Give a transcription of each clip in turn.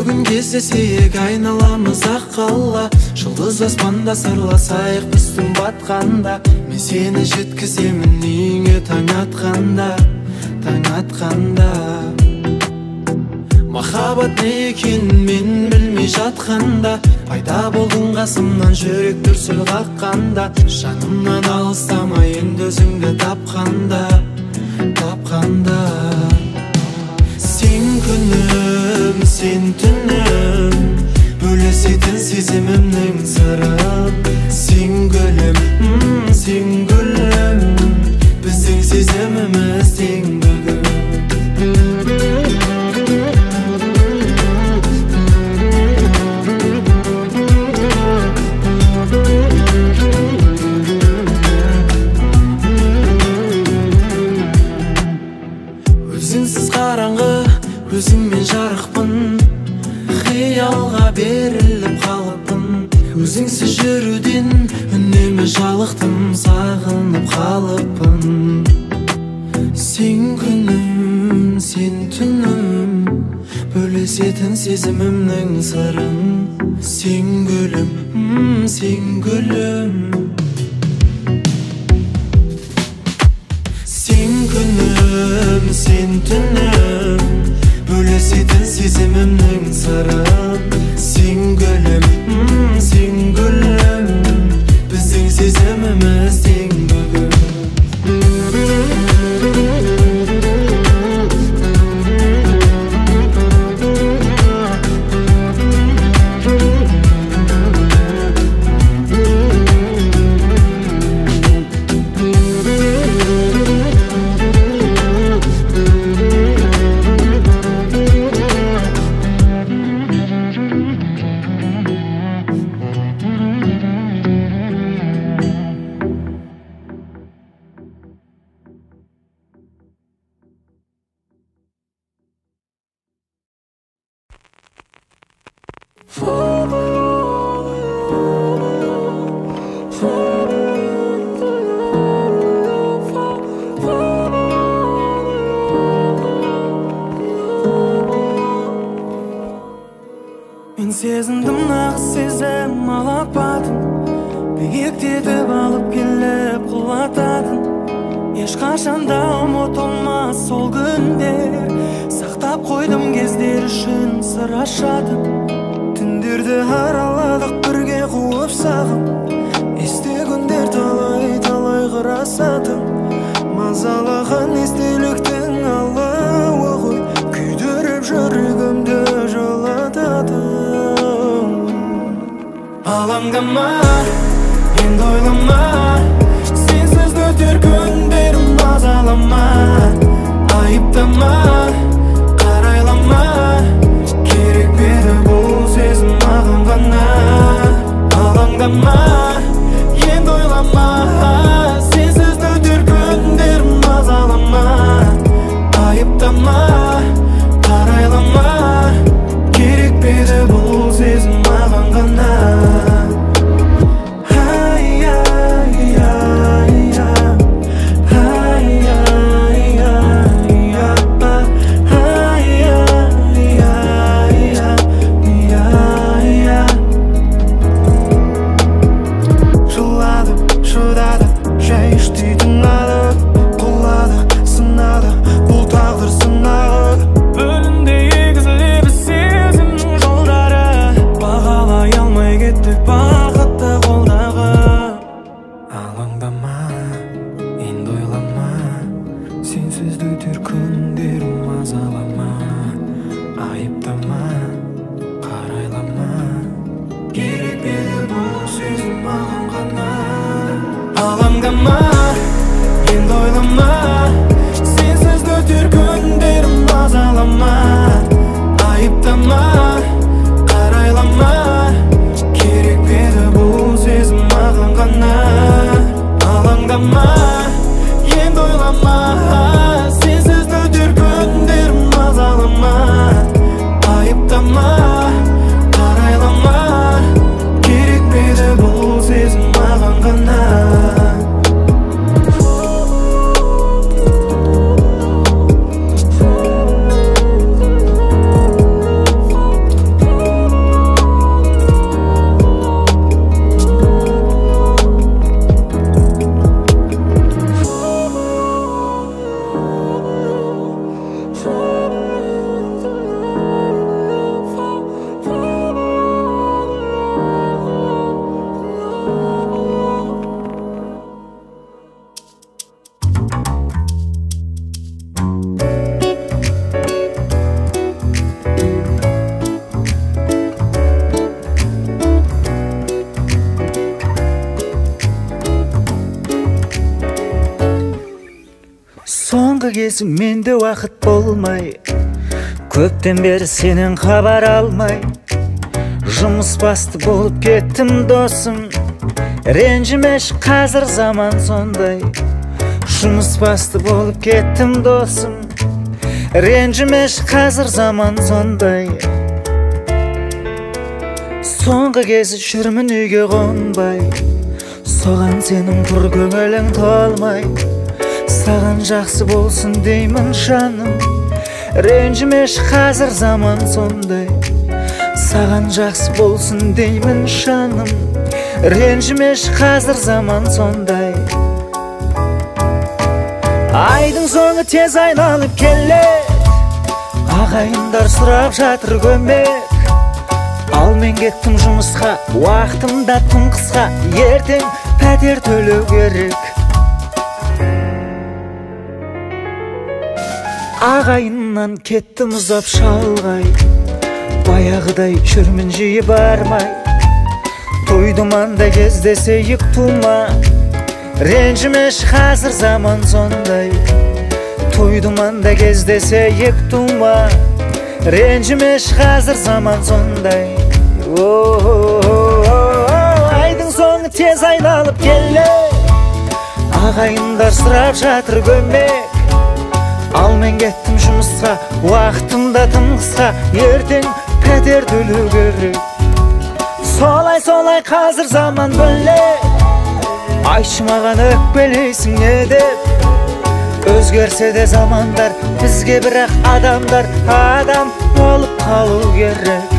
бүгін кездесейік, айналамыз ақ қала. Жұлдыз аспанда сырласайық біздің батқанда. Мен сені жеткіземін үйіңе таң атқанда, таң атқанда. Махаббат не екенін мен білмей жатқанда, пайда болдың қасымнан, жүрек дүрсіл қаққанда. Жанымнан алыстамай енді өзіңді тапқанда, тапқанда. Сен күнім, сен түнім, бөлісетін сезімімнің сырын. Сен гүлім, сен гүлім, біздің сезіміміз тең бүгін. Өзіңсіз қараңғы, өзіңмен жарықпын, қиялға беріліп қалыппын. Өзіңсіз жүруден үнемі жалықтым, сағынып қалыппын. Сен күнім, сен түнім, бөлісетін сезімімнің сырын. Сен гүлім, сен гүлім. Сен күнім, сен түнім, бөлісетін сезімімнің сырын. Сен гүлім, сен гүлім, біздің сезіміміз тең бүгін. Мен сезіндім нағыз сезім алапатын, биіктетіп алып келіп құлататын. Ешқашанда ұмытылмас сол күндер, сақтап қойдым кездер үшін сыр ашатын. Түндерді араладық бірге қуып сағым, есте күндер талай қырасатын. Мазалаған естеліктің алауы ғой, күйдіріп жүрегімді жылататын. Алаңдама, енді ойлама, сенсіз өтер күндерім мазалама. Айыптама, қарайлама, керек беді бұл сезім маған ғана. Алаңдама, енді ойлама, сенсіз өтер күндерім мазалама. Айыптама, қарайлама, керек беді бұл сезім маған ғана. Соңғы кezi менде уақыт болмай, көптен бері сенен хабар алмай, жұмыс басты болып кеттім досым. Ренжімеш, қазір заман сондай. Жұмыс басты болып кеттім досым. Ренжімеш, қазір заман сондай. Соңғы кezi жүрмін үйге қонбай, соған сенің құр көңілің толмай. Саған жақсы болсын деймін жаным. Ренжімеш, қазір заман сондай. Саған жақсы болсын деймін жаным. Ренжімеш, қазір заман сондай. Айдың соңы тез айналып келеді, ағайындар сұрап жатыр көмек. Ал мен кеттім жұмысқа, уақытым да тым қысқа, ертең пәтер төлеу керек. Ағайыннан кеттім ұзап шалғай, баяғыдай жүрмін жиі бармай. Той-думанда кездесейік тума, ренжімеш, қазір заман сондай. Той-думанда кездесейік тума, ренжімеш, қазір заман сондай. Айдың соңы тез айналып келеді, ағайындар сұрап жатыр көмек. Ал мен кеттім жұмысқа, уақытымда тым қысқа, ертең пәтер төлеу керек. Солай қазір заман бөлек, айтшы маған өкпелейсің не деп. Өзгерсе де замандар, бізге бірақ адамдар адам болып қалу керек.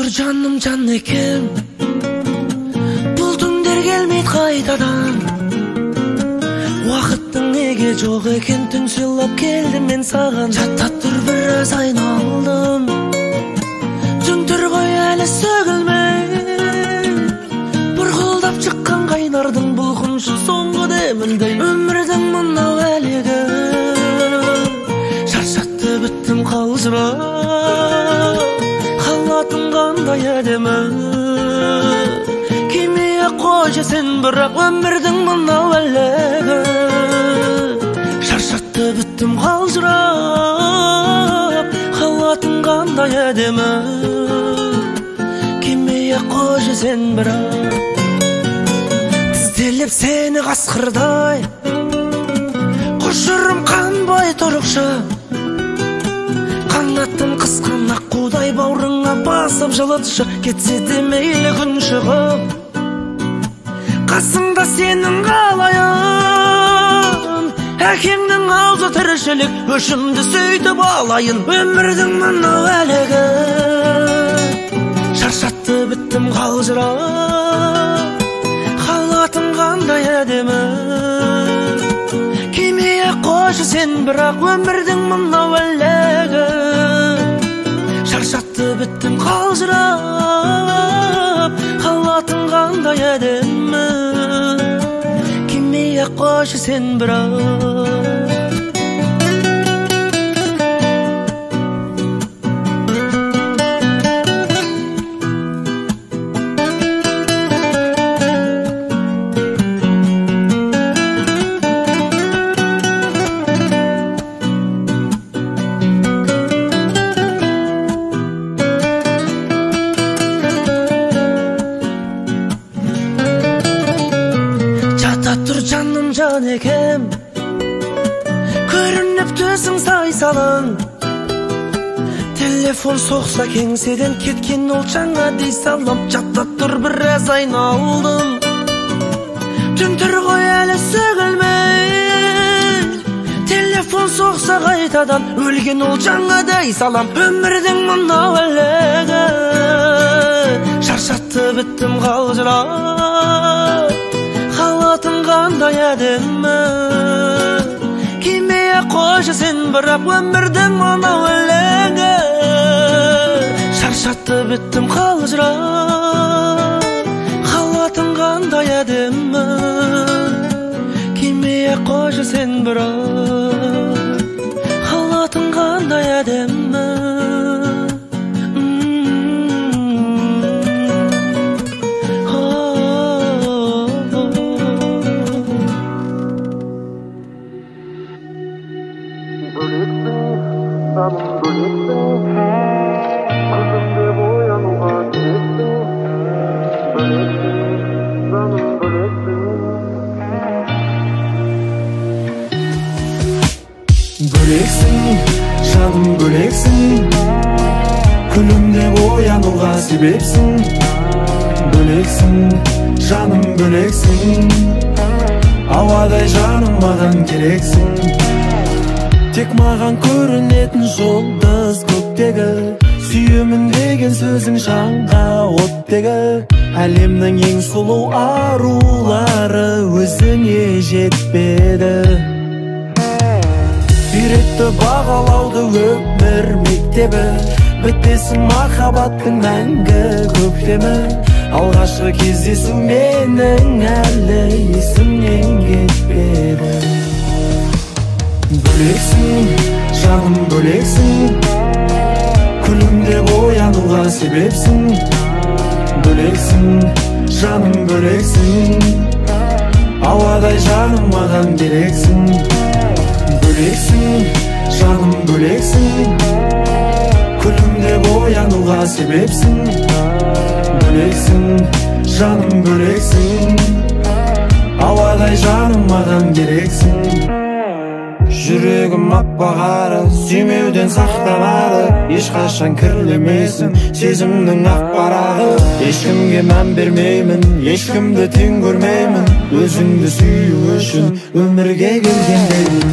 Жаным жан екем, бұл түндер келмейді қайтадан. Уақыттың неге жоқ екен, түн сыйлап келдім мен саған. Жатта тұр біраз айналдым, түндер ғой әлі сөгілмей. Бұрқылдап шыққан қайнардың бұлқыншы соңғы деміндей. Өмірдің мынау әлегі, шаршатты біттім қалжырап. Қалатың қандай әдемі, кемеге қойшы сен бірақ өмірдің мынау әлегі. Шаршатты біттім қалжырап, қалатың қандай әдемі, кемеге қойшы сен бірақ. Тізделеп сені қасқырдай, құшырым қанбай тұрықшы. Қанаттың қысқан аққудай баурыңа басып жылытшы. Кетсе де мейлі күн шығып, қасыңда сенің қалайын. Әкеңнің аузы тіршілік, өшімді сөйтіп алайын. Өмірдің мынау әлегі, шаршатты біттім қалжырап. Қалатың қандай әдемі, кемеге қойшы сен бірақ өмірдің мынау әлегі. Шаршатты біттім қалжырап, қалатың қандай әдемі, кемеге қойшы сен бірақ. Жан екем, көрініп төсің сай-салаң. Телефон соқса кеңседен кеткен ол жаңа дей салам. Жатта тұр біраз айналдым, түндер ғой әлі сөгілмей. Телефон соқса қайтадан өлген ол жаңа дей салам. Өмірдің мынау әлегі, Şarşatты bittім қалжырап Халатың қандай әдемі Кимeye қойшы сен бірақ өмірдің мынау өлеңі Шаршатты біттім қалжырап Халатың қандай әдемі Кимeye қойшы сен бірақ Халатың қандай әдемі Böleksin, жаным бөлексің Күлімде оянуға себепсің Бөлексің, жаным бөлексің Ауадай жаным маған керексің Тек маған көрінетін жұлдыз көктегі Сүйемін деген сөзің жанға оттегі Әлемнің ең сұлу арулары өзіңе жетпеді Үйретті бағалауды өмір мектебі Бітпесін махаббаттың мәңгі көктемі Алғашқы кездесу менің әлі есімнен кетпеді Бөлексің, жаным бөлексің Күлімде оянуға себепсің Бөлексің, жаным бөлексің Ауадай жаным маған керексің Бөлексің, жаным бөлексің Күлімде оянуға себепсің Бөлексің, жаным бөлексің Ауадай жаным маған керексің Жүрегім аппағары сүймеуден сақтанады Ешқашан кірлемесін сезімнің ақ парағы Ешкімге мән бермеймін, ешкімді тең көрмеймін Өзіңді сүю үшін өмірге келгендеймін